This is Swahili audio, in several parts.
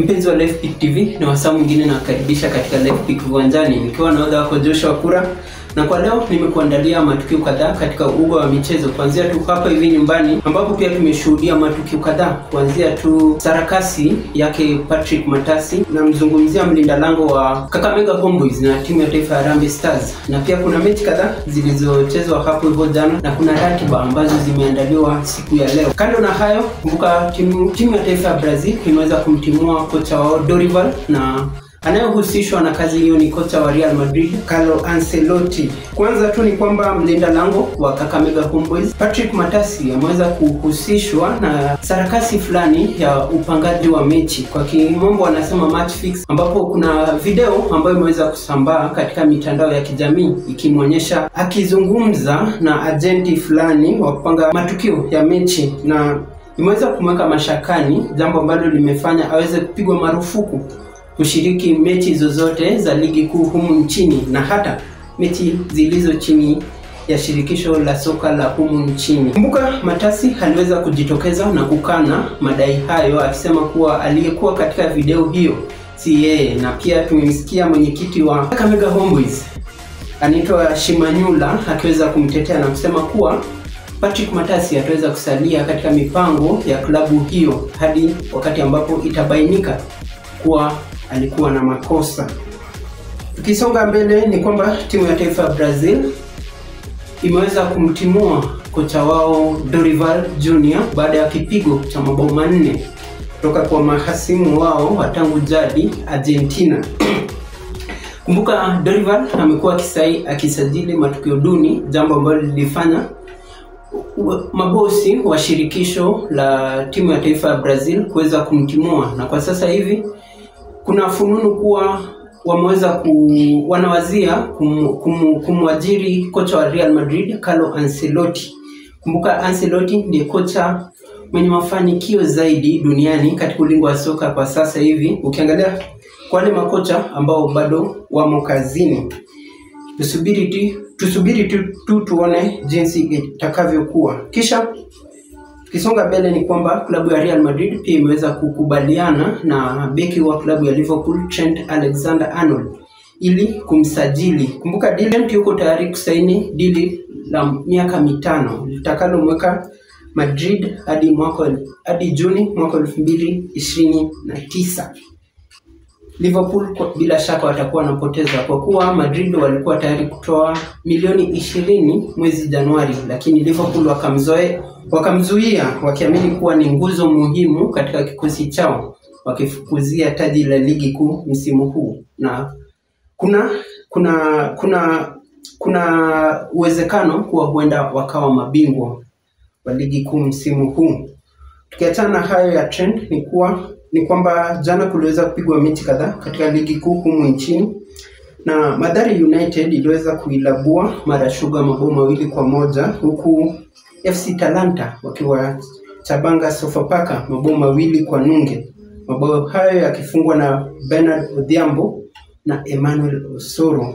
Mpenzi wa LifePick TV, ni wasaa mwingine na karibisha katika LifePick Viwanjani, nikiwa nahodha wako Joshua Kura. Na kwa leo nimekuandalia matukio kadhaa katika uga wa michezo, kuanzia tu hapa hivi nyumbani ambapo pia tumeshuhudia matukio kadhaa, kuanzia tu sarakasi yake Patrick Matasi, na mzungumzia mlinda lango wa Kakamega Homeboyz na timu ya taifa ya Harambee Stars, na pia kuna mechi kadhaa zilizochezwa hapo hivyo jana na kuna ratiba ambazo zimeandaliwa siku ya leo. Kando na hayo, kumbuka timu ya taifa ya Brazil imeweza kumtimua kocha wao Dorival, na anayehusishwa na kazi hiyo ni kocha wa Real Madrid Carlo Ancelotti. Kwanza tu ni kwamba mlinda lango wa Kakamega Homeboyz Patrick Matasi ameweza kuhusishwa na sarakasi fulani ya upangaji wa mechi, kwa kimombo wanasema match fix, ambapo kuna video ambayo imeweza kusambaa katika mitandao ya kijamii ikimwonyesha akizungumza na agenti fulani wa kupanga matukio ya mechi, na imeweza kumweka mashakani, jambo ambalo limefanya aweze kupigwa marufuku kushiriki mechi zozote za ligi kuu humu nchini na hata mechi zilizo chini ya shirikisho la soka la humu nchini. Kumbuka Matasi aliweza kujitokeza na kukana madai hayo, akisema kuwa aliyekuwa katika video hiyo si yeye, na pia tumemsikia mwenyekiti wa Kakamega Homeboyz anaitwa Shimanyula akiweza kumtetea na kusema kuwa Patrick Matasi ataweza kusalia katika mipango ya klabu hiyo hadi wakati ambapo itabainika kuwa alikuwa na makosa. Tukisonga mbele ni kwamba timu ya taifa ya Brazil imeweza kumtimua kocha wao Dorival Junior baada ya kipigo cha mabao 4 kutoka kwa mahasimu wao wa tangu jadi Argentina. Kumbuka Dorival amekuwa akisajili matukio duni, jambo ambalo lilifanya mabosi wa shirikisho la timu ya taifa ya Brazil kuweza kumtimua, na kwa sasa hivi kuna fununu kuwa wameweza wanawazia kumwajiri kocha wa Real Madrid Carlo Ancelotti. Kumbuka Ancelotti ndiye kocha mwenye mafanikio zaidi duniani katika ulingo wa soka kwa sasa hivi, ukiangalia kwa wale makocha ambao bado wamo kazini. Tusubiri tu tuone jinsi itakavyokuwa. Kisha kisonga mbele ni kwamba klabu ya Real Madrid pia imeweza kukubaliana na beki wa klabu ya Liverpool Trent Alexander-Arnold ili kumsajili. Kumbuka Trent yuko tayari kusaini dili la miaka 5 litakalomweka Madrid hadi Juni mwaka 2029. Liverpool bila shaka watakuwa wanapoteza, kwa kuwa Madrid walikuwa tayari kutoa milioni 20 mwezi Januari, lakini Liverpool wakamzuia wakiamini kuwa ni nguzo muhimu katika kikosi chao, wakifukuzia taji la ligi kuu msimu huu, na kuna uwezekano kuwa huenda wakawa mabingwa wa ligi kuu msimu huu. Tukiachana hayo ya trend ni kwamba jana kuliweza kupigwa mechi kadhaa katika ligi kuu humu nchini, na Mathare United iliweza kuilabua Mara Sugar mabao 2-1, huku FC Talanta wakiwa Chabanga Sofapaka mabao 2-0. Mabao hayo yakifungwa na Bernard Odhiambo na Emmanuel Osoro.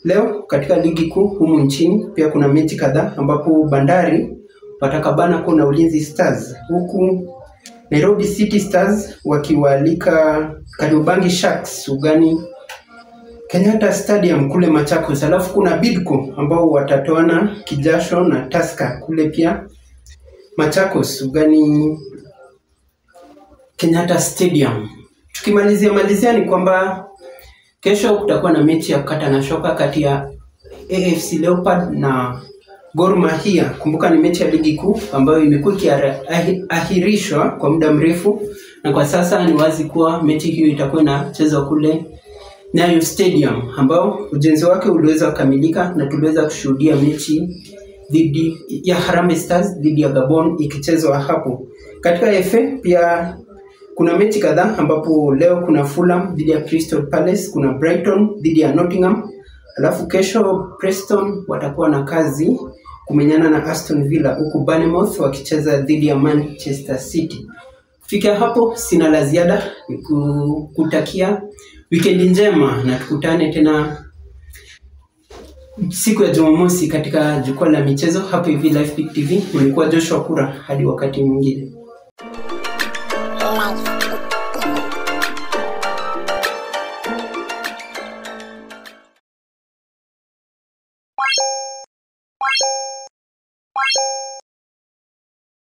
Leo katika ligi kuu humu nchini pia kuna mechi kadhaa, ambapo Bandari watakabana kwa na Ulinzi Stars, huku Nairobi City Stars wakiwaalika Kariobangi Sharks ugani Kenyatta Stadium kule Machakos. Alafu kuna Bidco ambao watatoana kijasho na Tusker kule pia Machakos ugani Kenyatta Stadium. Tukimalizia ni kwamba kesho kutakuwa na mechi ya kukata na shoka kati ya AFC Leopard na Gor Mahia. Kumbuka ni mechi ya ligi kuu ambayo imekuwa ikiahirishwa kwa muda mrefu, na kwa sasa ni wazi kuwa mechi hiyo itakuwa inachezwa kule Nyayo Stadium, ambao ujenzi wake uliweza kukamilika, na tuliweza kushuhudia mechi dhidi ya Harambee Stars dhidi ya Gabon ikichezwa hapo. Katika FA pia kuna mechi kadhaa, ambapo leo kuna Fulham dhidi ya Crystal Palace, kuna Brighton dhidi ya Nottingham, alafu kesho Preston watakuwa na kazi kumenyana na Aston Villa, huku Bournemouth wakicheza dhidi ya Manchester City. Kufikia hapo sina la ziada, kutakia weekend njema, na tukutane tena siku ya Jumamosi katika jukwaa la michezo hapa hivi LifePick TV. Nilikuwa Joshua Kura, hadi wakati mwingine.